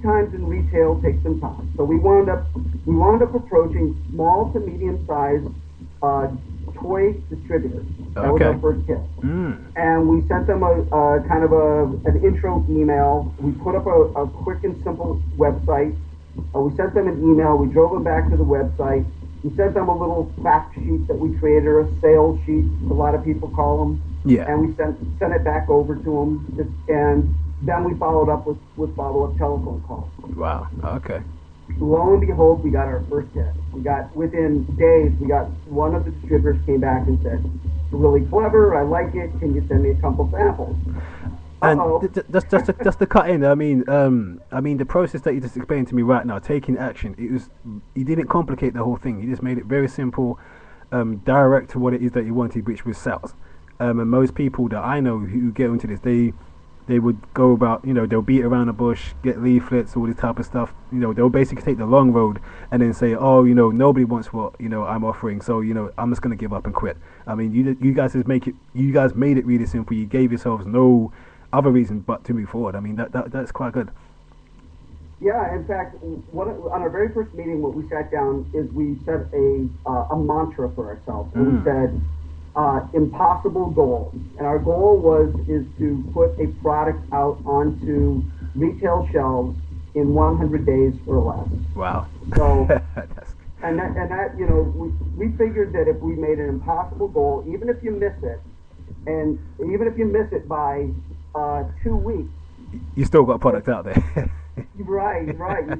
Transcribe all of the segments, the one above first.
lead times in retail take some time. So we wound up approaching small to medium sized toy distributors. That was our first hit. And we sent them a kind of an intro email. We put up a quick and simple website. We sent them an email. We drove them back to the website. We sent them a little fact sheet that we created, or a sales sheet, a lot of people call them. Yeah. And we sent it back over to them. And then we followed up with follow-up telephone calls. Wow. Okay. Lo and behold, we got our first hit. Within days, one of the distributors came back and said, "It's really clever. I like it. Can you send me a couple samples?" And just to cut in, I mean, the process that you just explained to me right now, taking action, he didn't complicate the whole thing. He just made it very simple, direct to what it is that he wanted, which was sales. And most people that I know who get into this, they would go about, they'll beat around the bush, get leaflets, all this type of stuff. They'll basically take the long road and then say, oh, nobody wants what, I'm offering, so, I'm just going to give up and quit. I mean, you guys made it really simple. You gave yourselves no other reason but to move forward. I mean, that's quite good. Yeah, in fact, on our very first meeting, what we sat down is we set a mantra for ourselves. And we said, impossible goal. And our goal is to put a product out onto retail shelves in 100 days or less. Wow. So, and that we figured that if we made an impossible goal, even if you miss it by 2 weeks, you still got a product out there. Right. You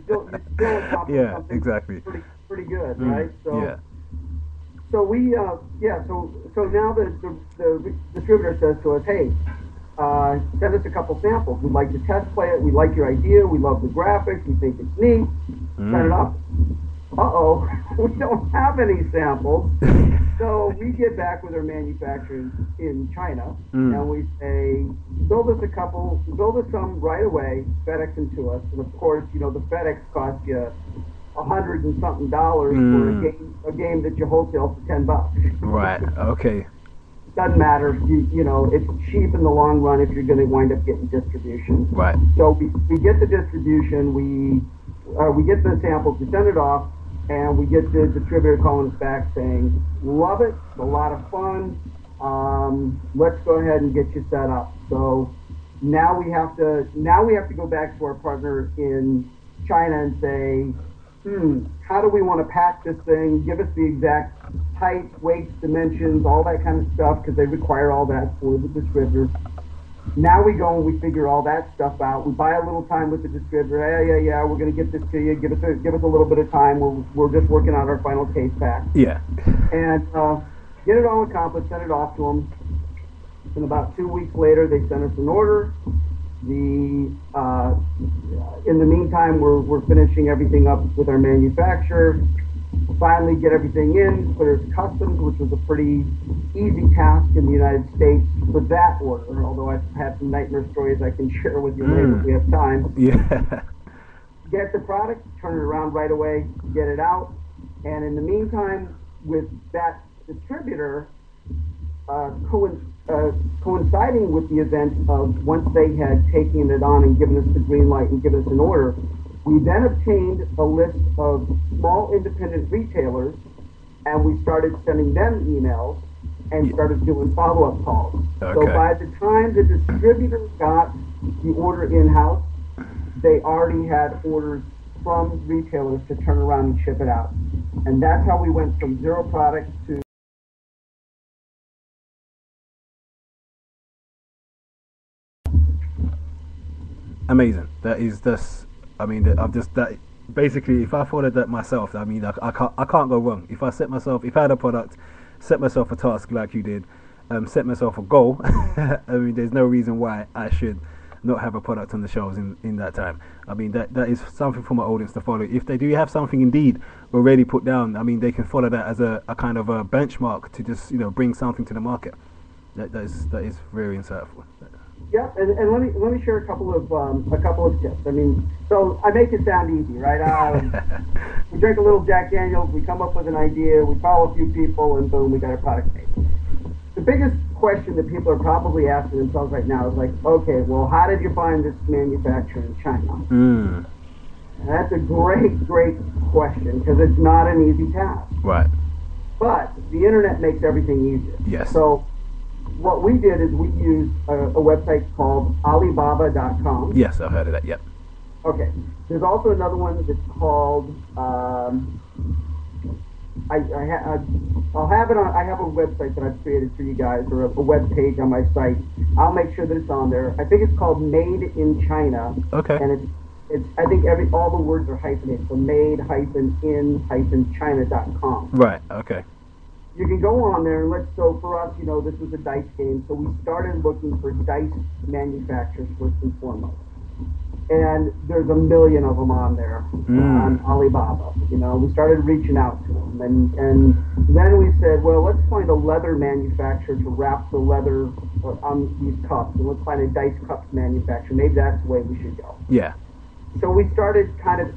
still accomplish something exactly. pretty good, right? So yeah. So we so now the distributor says to us, hey, send us a couple samples. We'd like to test play it. We like your idea. We love the graphics. We think it's neat. Send it up. Uh-oh, we don't have any samples. So we get back with our manufacturers in China, and we say, build us some right away, FedEx them to us. And of course, the FedEx costs you $100 and something for a game that you wholesale for $10. Right. Okay. Doesn't matter. It's cheap in the long run if you're going to wind up getting distribution. Right. So we get the distribution. We get the samples. We send it off. And we get the distributor calling us back saying, love it, it's a lot of fun, let's go ahead and get you set up. So now we have to go back to our partner in China and say, how do we want to pack this thing? Give us the exact height, weights, dimensions, all that kind of stuff, because they require all that for the distributor. Now we go and we figure all that stuff out. We buy a little time with the distributor. Yeah, we're going to get this to you. Give us a little bit of time. We're just working out our final case pack. Yeah. And get it all accomplished, send it off to them. And about 2 weeks later, they sent us an order. In the meantime, we're finishing everything up with our manufacturer. Finally get everything in, clear customs, which was a pretty easy task in the United States for that order, although I've had some nightmare stories I can share with you later if we have time. Yeah. Get the product, turn it around right away, get it out, and in the meantime, with that distributor coinciding with the event of once they had taken it on and given us the green light and given us an order, we then obtained a list of small independent retailers, and we started sending them emails and started doing follow-up calls. Okay. So by the time the distributor got the order in-house, they already had orders from retailers to turn around and ship it out. And that's how we went from 0 products to amazing. Basically, if I followed that myself, I mean, I can't go wrong. If I had a product, set myself a task like you did, set myself a goal, I mean, there's no reason why I should not have a product on the shelves in that time. I mean, that is something for my audience to follow. If they do have something indeed already put down, I mean, they can follow that as a kind of a benchmark to just, bring something to the market. That is very insightful. Yeah, and let me share a couple of tips. I mean, so I make it sound easy, right? We drink a little Jack Daniels, we come up with an idea, we call a few people, and boom, we got a product made. The biggest question that people are probably asking themselves right now is like, okay, well, how did you find this manufacturer in China? That's a great, great question because it's not an easy task. Right. But the internet makes everything easier. Yes. So what we did is we used a website called Alibaba.com. Yes, I've heard of that. Yep. Okay. There's also another one that's called. I'll have it on. I have a website that I've created for you guys, or a web page on my site. I'll make sure that it's on there. I think it's called Made in China. Okay. And it's. I think all the words are hyphenated. So made-in-china.com. Right. Okay. You can go on there and so for us, this was a dice game, so we started looking for dice manufacturers first and foremost. And there's a million of them on there on Alibaba. We started reaching out to them, and then we said, well, let's find a leather manufacturer to wrap the leather on these cups, and let's find a dice cups manufacturer. Maybe that's the way we should go. Yeah. So we started kind of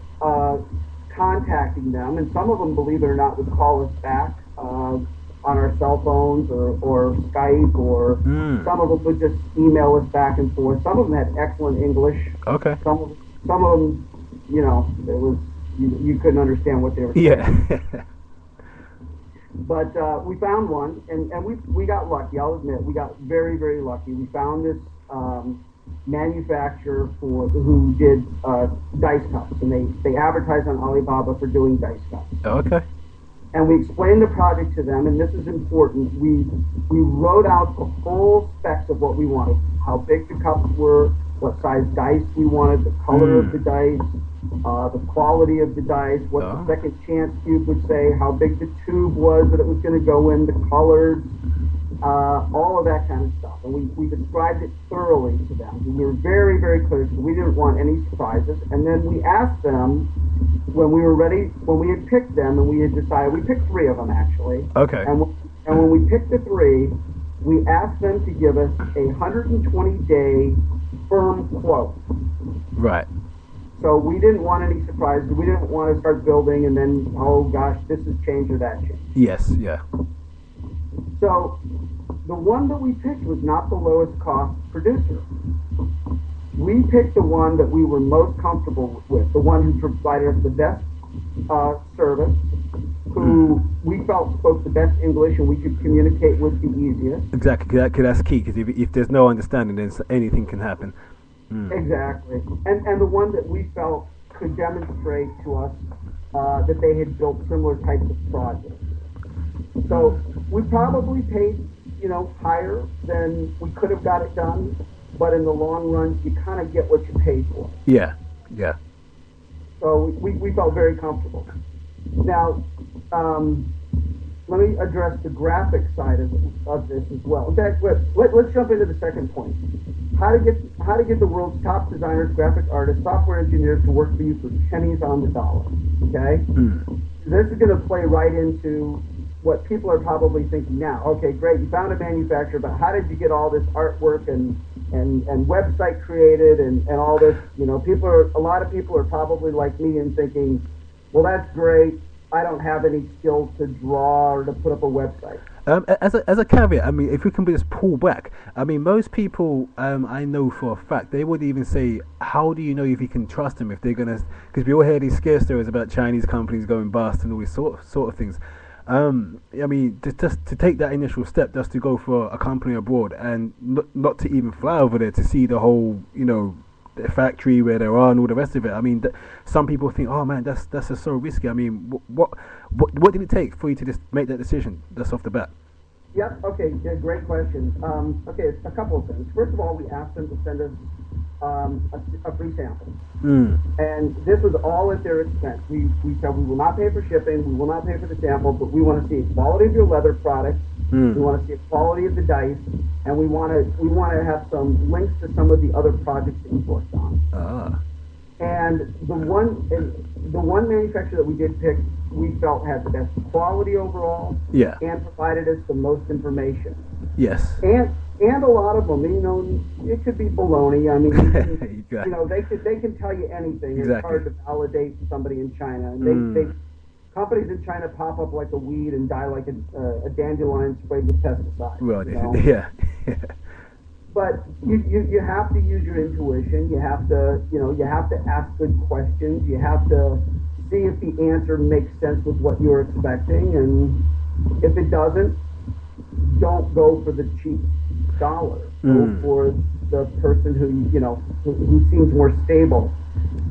contacting them, and some of them, believe it or not, would call us back on our cell phones or Skype, or some of them would just email us back and forth. Some of them had excellent English. Okay. Some of them, it was you couldn't understand what they were saying. Yeah. But we found one, and we got lucky. I'll admit, we got very, very lucky. We found this manufacturer who did dice cups, and they advertised on Alibaba for doing dice cups. Okay. And we explained the project to them, and this is important. We wrote out the full specs of what we wanted, how big the cups were, what size dice we wanted, the color of the dice, the quality of the dice, what the second chance cube would say, how big the tube was that it was going to go in, the colors, all of that kind of stuff. And we described it thoroughly to them. We were very, very clear because we didn't want any surprises. And then we asked them, when we were ready, when we had picked them and we had decided, we picked 3 of them actually. Okay. And when we picked the 3, we asked them to give us a 120-day firm quote. Right. So we didn't want any surprises. We didn't want to start building and then, oh gosh, this has changed or that changed. Yes, yeah. So the one that we picked was not the lowest cost producer. We picked the one that we were most comfortable with, the one who provided us the best service, who we felt spoke the best English and we could communicate with the easiest. Exactly, that's key, because if there's no understanding, then anything can happen. Exactly. And the one that we felt could demonstrate to us that they had built similar types of projects. So we probably paid, higher than we could have got it done, but in the long run, you kind of get what you pay for. Yeah, yeah. So we felt very comfortable. Now, let me address the graphic side of this as well. In fact, let's jump into the second point. How to get the world's top designers, graphic artists, software engineers to work for you for pennies on the dollar. Okay? This is going to play right into what people are probably thinking now. Okay, great, you found a manufacturer, but how did you get all this artwork and website created and all this? A lot of people are probably like me and thinking, well, that's great. I don't have any skills to draw or to put up a website. As a caveat, I mean, if we can just pull back, I mean, most people I know for a fact, they would even say, how do you know if you can trust them, if they're going to, because we all hear these scare stories about Chinese companies going bust and all these sort of things. I mean, just to take that initial step, just to go for a company abroad and not to even fly over there to see the whole, the factory where they are and all the rest of it. I mean, some people think, oh man, that's just so risky. I mean, what did it take for you to just make that decision just off the bat? Yep. Okay. Yeah, great question. Okay, a couple of things. First of all, we asked them to send us a free sample, and this was all at their expense. We said we will not pay for shipping, we will not pay for the sample, but we want to see the quality of your leather products. We want to see the quality of the dice, and we want to have some links to some of the other projects that you've worked on. And the one manufacturer that we did pick, we felt had the best quality overall, and provided us the most information. Yes. And a lot of them, it could be baloney. I mean, they can tell you anything. Exactly. It's hard to validate somebody in China. And companies in China pop up like a weed and die like a dandelion sprayed with pesticides. Well, yeah. but you have to use your intuition. You have to, you have to ask good questions. You have to see if the answer makes sense with what you're expecting, and if it doesn't, don't go for the cheap dollar. Go for the person who seems more stable.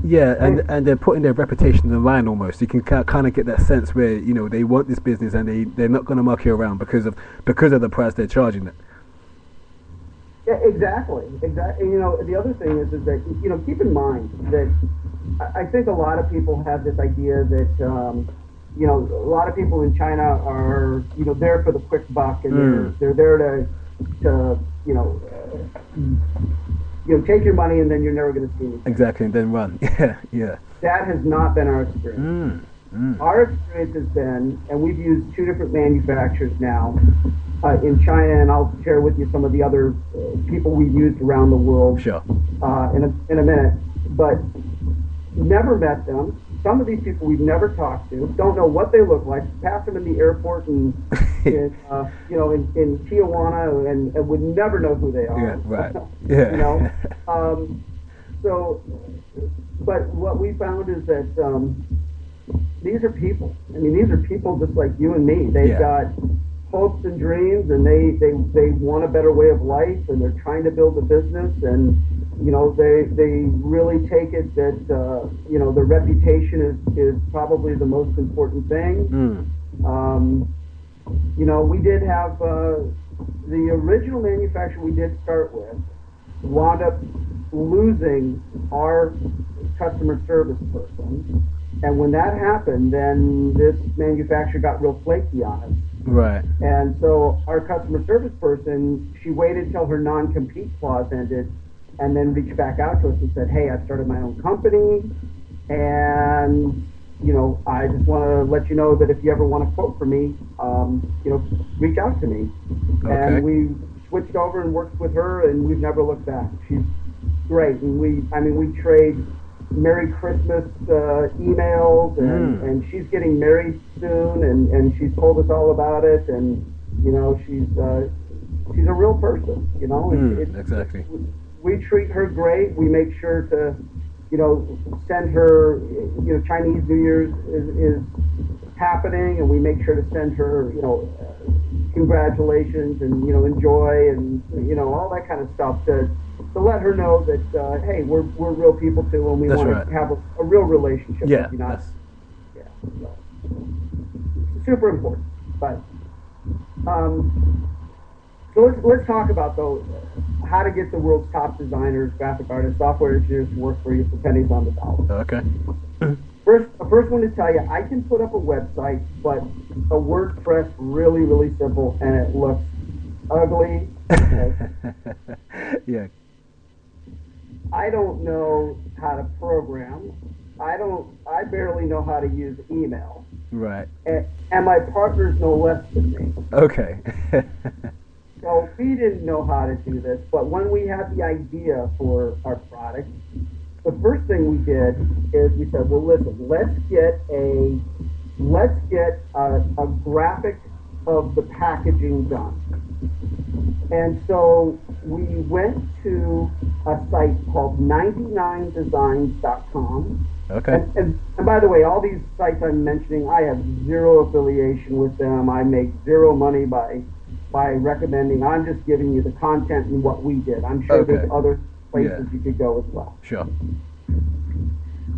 Yeah, and they're putting their reputation on the line almost. You can kind of get that sense where they want this business and they're not going to muck you around because of the price they're charging it. Yeah, exactly. The other thing is that keep in mind that I think a lot of people have this idea that a lot of people in China are there for the quick buck, and they're there to take your money and then you're never going to see anything. Exactly, and then run. Yeah. That has not been our experience. Our experience has been, and we've used 2 different manufacturers now in China, and I'll share with you some of the other people we've used around the world. Sure. In a minute, but never met them. Some of these people we've never talked to, don't know what they look like. Pass them in the airport and in Tijuana, and would never know who they are. Yeah, right. Yeah. But what we found is that these are people. I mean, these are people just like you and me. They've got hopes and dreams, and they want a better way of life, and they're trying to build a business, and they really take it that their reputation is probably the most important thing. We did have the original manufacturer we did start with wound up losing our customer service person, and when that happened, then this manufacturer got real flaky on us. Right. And so our customer service person, she waited till her non-compete clause ended and then reached back out to us and said, hey, I started my own company, and I just want to let you know that if you ever want to quote for me, reach out to me. Okay. And we switched over and worked with her, and we've never looked back. She's great, and we trade Merry Christmas emails, and she's getting married soon, and she's told us all about it, and she's a real person. Exactly. We treat her great. We make sure to send her, Chinese New Year's is happening, and we make sure to send her congratulations and enjoy, and all that kind of stuff to let her know that hey, we're real people too, and we want to have a real relationship. Yeah, with you, so super important. But so let's talk about though how to get the world's top designers, graphic artists, software engineers to work for you for pennies on the dollar. Okay. First one to tell you, I can put up a website, but a WordPress really, really simple, and it looks ugly. Okay? Yeah. I don't know how to program. I barely know how to use email. Right. And my partners know less than me. Okay. So we didn't know how to do this, but when we had the idea for our product, the first thing we did is we said, well, listen, let's get a graphic of the packaging done. And so we went to a site called 99designs.com. Okay. And by the way, all these sites I'm mentioning, I have zero affiliation with them. I make zero money by recommending. I'm just giving you the content and what we did. I'm sure there's other places you could go as well. Sure.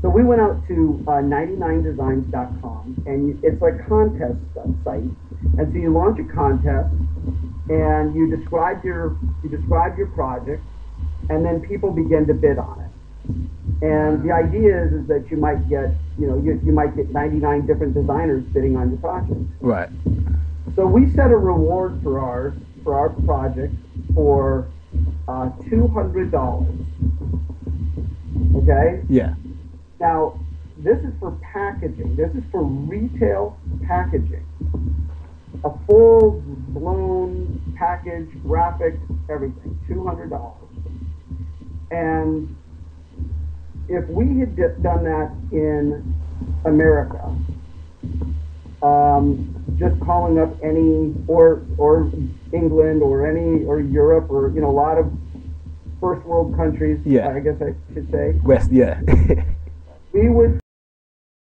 So we went out to 99designs.com, and it's a contest site. And so you launch a contest, and you describe your project, and then people begin to bid on it. And the idea is that you might get you might get 99 different designers bidding on your project. Right. So we set a reward for our project for $200. Okay. Yeah. Now, this is for packaging. This is for retail packaging. A full-blown package, graphics, everything. $200. And if we had done that in America, just calling up any or England or Europe or a lot of first world countries, Yeah. I guess I should say, West, yeah. we would